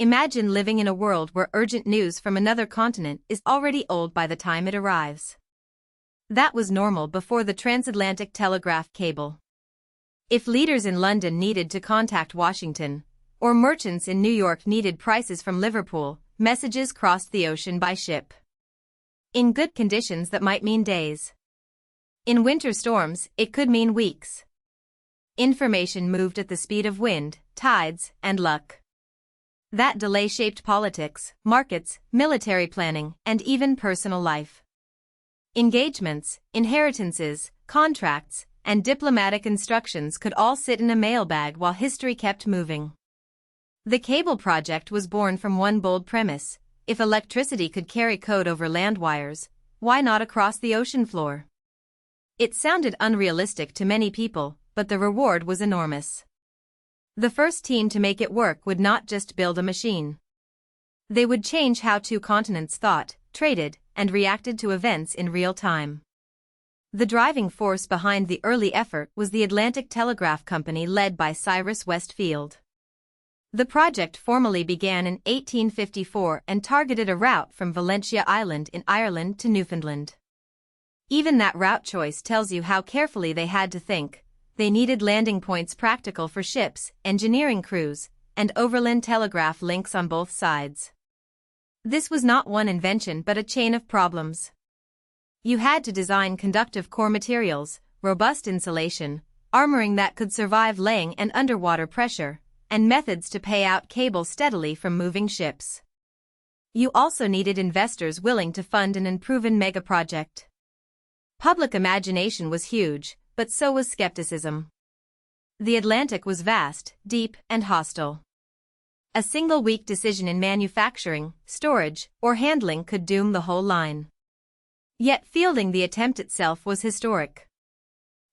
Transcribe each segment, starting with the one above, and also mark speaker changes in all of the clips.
Speaker 1: Imagine living in a world where urgent news from another continent is already old by the time it arrives. That was normal before the Transatlantic Telegraph cable. If leaders in London needed to contact Washington, or merchants in New York needed prices from Liverpool, messages crossed the ocean by ship. In good conditions that might mean days. In winter storms, it could mean weeks. Information moved at the speed of wind, tides, and luck. That delay shaped politics, markets, military planning, and even personal life. Engagements, inheritances, contracts, and diplomatic instructions could all sit in a mailbag while history kept moving. The cable project was born from one bold premise: if electricity could carry code over land wires, why not across the ocean floor? It sounded unrealistic to many people, but the reward was enormous. The first team to make it work would not just build a machine. They would change how two continents thought, traded, and reacted to events in real time. The driving force behind the early effort was the Atlantic Telegraph Company led by Cyrus Westfield. The project formally began in 1854 and targeted a route from Valentia Island in Ireland to Newfoundland. Even that route choice tells you how carefully they had to think. They needed landing points practical for ships, engineering crews, and overland telegraph links on both sides. This was not one invention but a chain of problems. You had to design conductive core materials, robust insulation, armoring that could survive laying and underwater pressure, and methods to pay out cable steadily from moving ships. You also needed investors willing to fund an unproven megaproject. Public imagination was huge, but so was skepticism. The Atlantic was vast, deep, and hostile. A single weak decision in manufacturing, storage, or handling could doom the whole line. Yet fielding the attempt itself was historic.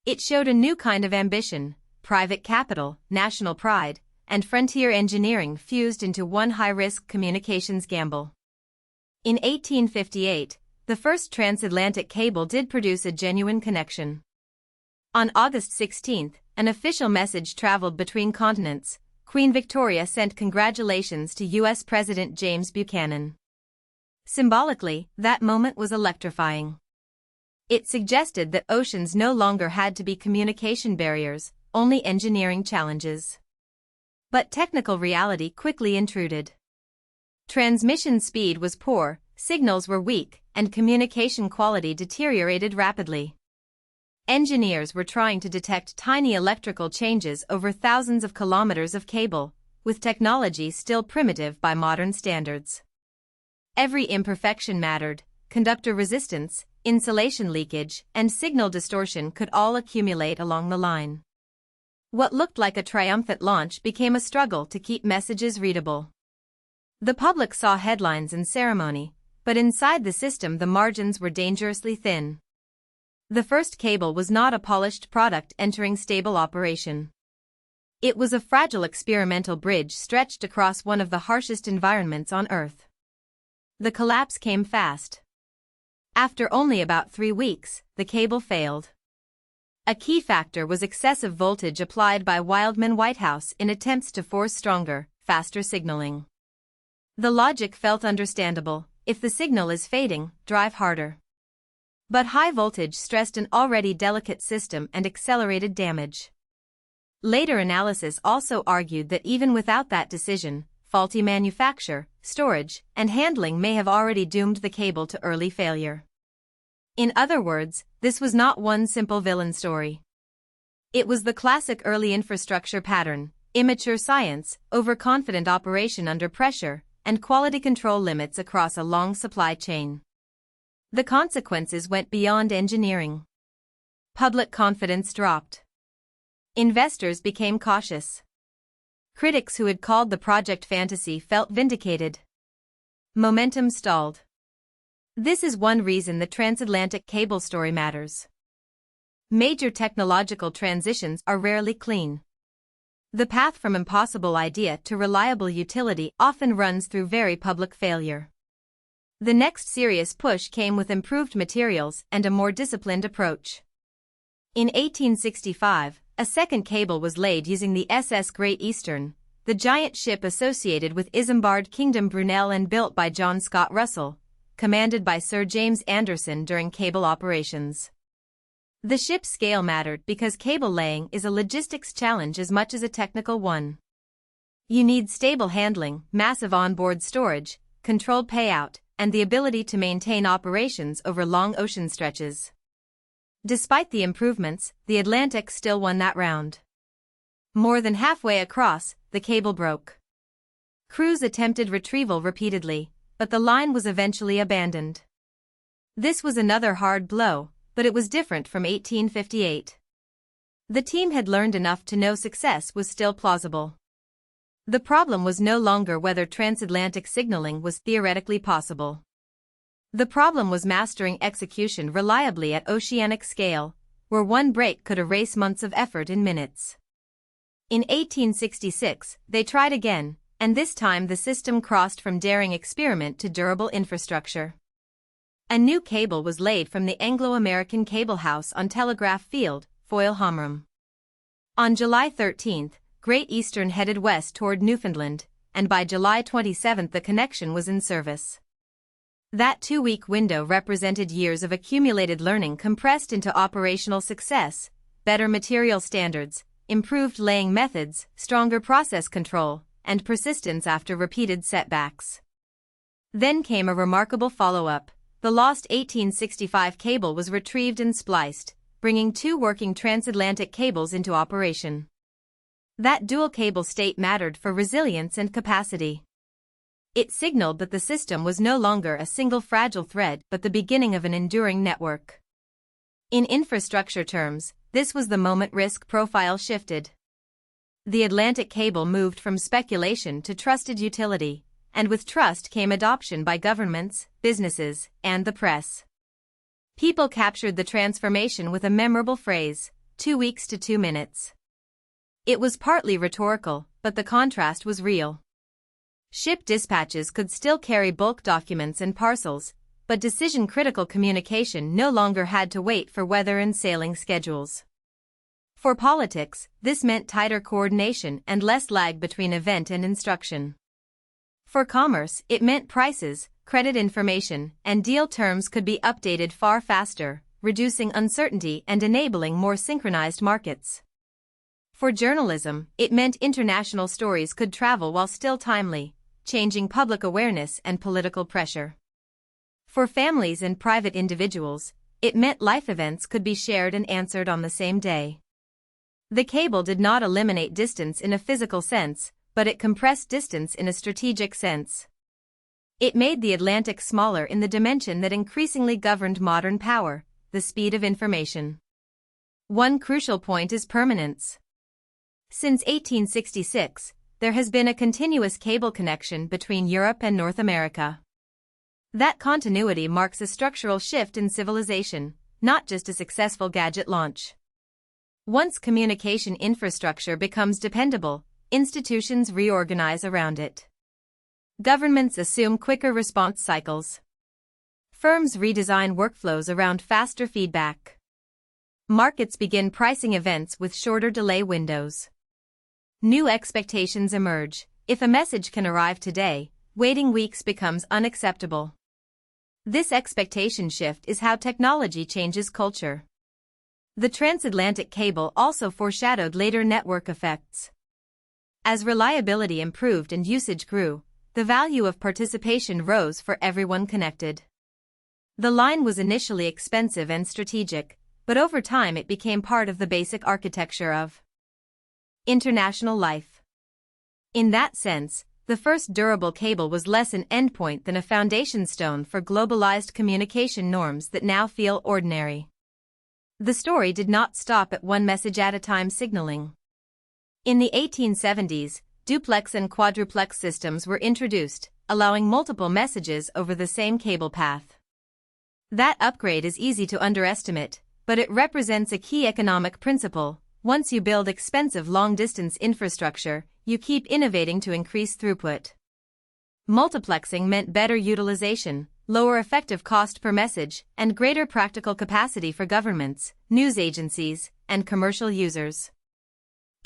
Speaker 1: It showed a new kind of ambition: private capital, national pride, and frontier engineering fused into one high-risk communications gamble. In 1858, the first transatlantic cable did produce a genuine connection. On August 16, an official message traveled between continents. Queen Victoria sent congratulations to U.S. President James Buchanan. Symbolically, that moment was electrifying. It suggested that oceans no longer had to be communication barriers, only engineering challenges. But technical reality quickly intruded. Transmission speed was poor, signals were weak, and communication quality deteriorated rapidly. Engineers were trying to detect tiny electrical changes over thousands of kilometers of cable, with technology still primitive by modern standards. Every imperfection mattered: conductor resistance, insulation leakage, and signal distortion could all accumulate along the line. What looked like a triumphant launch became a struggle to keep messages readable. The public saw headlines and ceremony, but inside the system the margins were dangerously thin. The first cable was not a polished product entering stable operation. It was a fragile experimental bridge stretched across one of the harshest environments on Earth. The collapse came fast. After only about 3 weeks, the cable failed. A key factor was excessive voltage applied by Wildman Whitehouse in attempts to force stronger, faster signaling. The logic felt understandable: if the signal is fading, drive harder. But high voltage stressed an already delicate system and accelerated damage. Later analysis also argued that even without that decision, faulty manufacture, storage, and handling may have already doomed the cable to early failure. In other words, this was not one simple villain story. It was the classic early infrastructure pattern: immature science, overconfident operation under pressure, and quality control limits across a long supply chain. The consequences went beyond engineering. Public confidence dropped. Investors became cautious. Critics who had called the project fantasy felt vindicated. Momentum stalled. This is one reason the transatlantic cable story matters. Major technological transitions are rarely clean. The path from impossible idea to reliable utility often runs through very public failure. The next serious push came with improved materials and a more disciplined approach. In 1865, a second cable was laid using the SS Great Eastern, the giant ship associated with Isambard Kingdom Brunel and built by John Scott Russell, commanded by Sir James Anderson during cable operations. The ship's scale mattered because cable laying is a logistics challenge as much as a technical one. You need stable handling, massive onboard storage, controlled payout, and the ability to maintain operations over long ocean stretches. Despite the improvements, the Atlantic still won that round. More than halfway across, the cable broke. Crews attempted retrieval repeatedly, but the line was eventually abandoned. This was another hard blow, but it was different from 1858. The team had learned enough to know success was still plausible. The problem was no longer whether transatlantic signaling was theoretically possible. The problem was mastering execution reliably at oceanic scale, where one break could erase months of effort in minutes. In 1866, they tried again, and this time the system crossed from daring experiment to durable infrastructure. A new cable was laid from the Anglo-American Cable House on Telegraph Field, Foyle Homram. On July 13, Great Eastern headed west toward Newfoundland, and by July 27 the connection was in service. That 2-week window represented years of accumulated learning compressed into operational success, better material standards, improved laying methods, stronger process control, and persistence after repeated setbacks. Then came a remarkable follow-up. The lost 1865 cable was retrieved and spliced, bringing 2 working transatlantic cables into operation. That dual cable state mattered for resilience and capacity. It signaled that the system was no longer a single fragile thread but the beginning of an enduring network. In infrastructure terms, this was the moment risk profile shifted. The Atlantic cable moved from speculation to trusted utility, and with trust came adoption by governments, businesses, and the press. People captured the transformation with a memorable phrase, 2 weeks to 2 minutes. It was partly rhetorical, but the contrast was real. Ship dispatches could still carry bulk documents and parcels, but decision-critical communication no longer had to wait for weather and sailing schedules. For politics, this meant tighter coordination and less lag between event and instruction. For commerce, it meant prices, credit information, and deal terms could be updated far faster, reducing uncertainty and enabling more synchronized markets. For journalism, it meant international stories could travel while still timely, changing public awareness and political pressure. For families and private individuals, it meant life events could be shared and answered on the same day. The cable did not eliminate distance in a physical sense, but it compressed distance in a strategic sense. It made the Atlantic smaller in the dimension that increasingly governed modern power, the speed of information. One crucial point is permanence. Since 1866, there has been a continuous cable connection between Europe and North America. That continuity marks a structural shift in civilization, not just a successful gadget launch. Once communication infrastructure becomes dependable, institutions reorganize around it. Governments assume quicker response cycles. Firms redesign workflows around faster feedback. Markets begin pricing events with shorter delay windows. New expectations emerge. If a message can arrive today, waiting weeks becomes unacceptable. This expectation shift is how technology changes culture. The transatlantic cable also foreshadowed later network effects. As reliability improved and usage grew, the value of participation rose for everyone connected. The line was initially expensive and strategic, but over time it became part of the basic architecture of international life. In that sense, the first durable cable was less an endpoint than a foundation stone for globalized communication norms that now feel ordinary. The story did not stop at one message at a time signaling. In the 1870s, duplex and quadruplex systems were introduced, allowing multiple messages over the same cable path. That upgrade is easy to underestimate, but it represents a key economic principle. Once you build expensive long-distance infrastructure, you keep innovating to increase throughput. Multiplexing meant better utilization, lower effective cost per message, and greater practical capacity for governments, news agencies, and commercial users.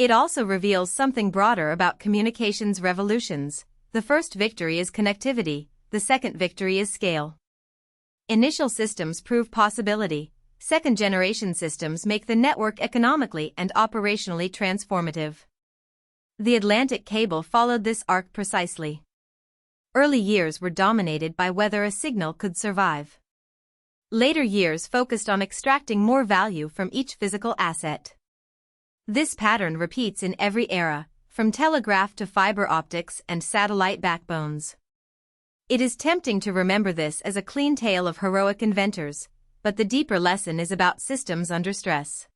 Speaker 1: It also reveals something broader about communications revolutions. The first victory is connectivity, the second victory is scale. Initial systems prove possibility, second-generation systems make the network economically and operationally transformative. The Atlantic cable followed this arc precisely. Early years were dominated by whether a signal could survive. Later years focused on extracting more value from each physical asset. This pattern repeats in every era, from telegraph to fiber optics and satellite backbones. It is tempting to remember this as a clean tale of heroic inventors, but the deeper lesson is about systems under stress.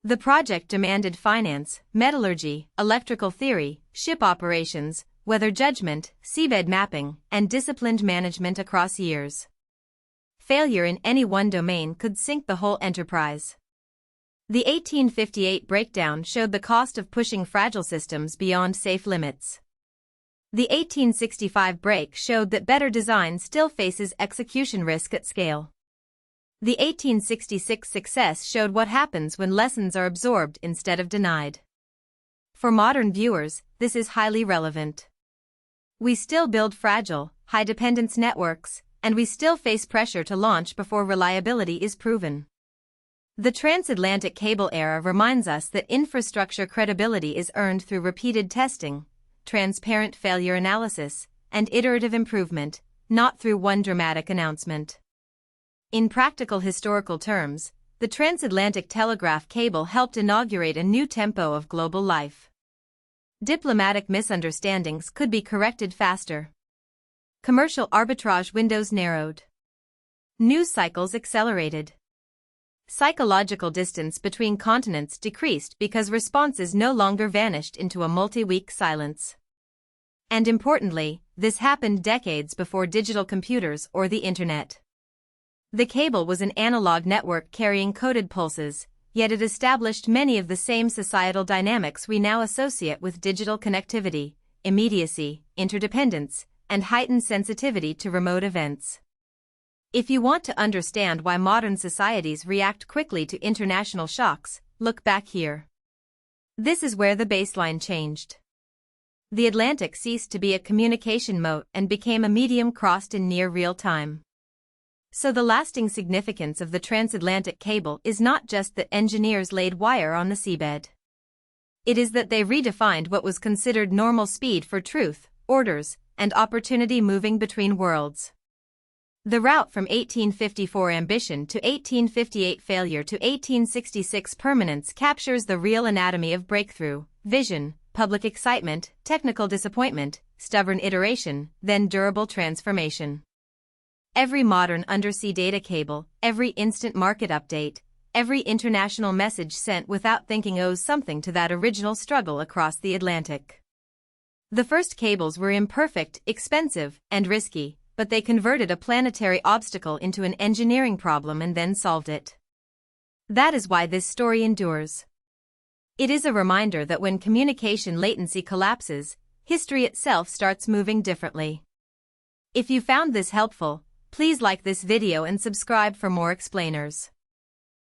Speaker 1: The project demanded finance, metallurgy, electrical theory, ship operations, weather judgment, seabed mapping, and disciplined management across years. Failure in any one domain could sink the whole enterprise. The 1858 breakdown showed the cost of pushing fragile systems beyond safe limits. The 1865 break showed that better design still faces execution risk at scale. The 1866 success showed what happens when lessons are absorbed instead of denied. For modern viewers, this is highly relevant. We still build fragile, high-dependence networks, and we still face pressure to launch before reliability is proven. The transatlantic cable era reminds us that infrastructure credibility is earned through repeated testing, transparent failure analysis, and iterative improvement, not through one dramatic announcement. In practical historical terms, the Transatlantic Telegraph cable helped inaugurate a new tempo of global life. Diplomatic misunderstandings could be corrected faster. Commercial arbitrage windows narrowed. News cycles accelerated. Psychological distance between continents decreased because responses no longer vanished into a multi-week silence. And importantly, this happened decades before digital computers or the internet. The cable was an analog network carrying coded pulses, yet it established many of the same societal dynamics we now associate with digital connectivity: immediacy, interdependence, and heightened sensitivity to remote events. If you want to understand why modern societies react quickly to international shocks, look back here. This is where the baseline changed. The Atlantic ceased to be a communication moat and became a medium crossed in near real time. So the lasting significance of the transatlantic cable is not just that engineers laid wire on the seabed. It is that they redefined what was considered normal speed for truth, orders, and opportunity moving between worlds. The route from 1854 ambition to 1858 failure to 1866 permanence captures the real anatomy of breakthrough: vision, public excitement, technical disappointment, stubborn iteration, then durable transformation. Every modern undersea data cable, every instant market update, every international message sent without thinking owes something to that original struggle across the Atlantic. The first cables were imperfect, expensive, and risky, but they converted a planetary obstacle into an engineering problem and then solved it. That is why this story endures. It is a reminder that when communication latency collapses, history itself starts moving differently. If you found this helpful, please like this video and subscribe for more explainers.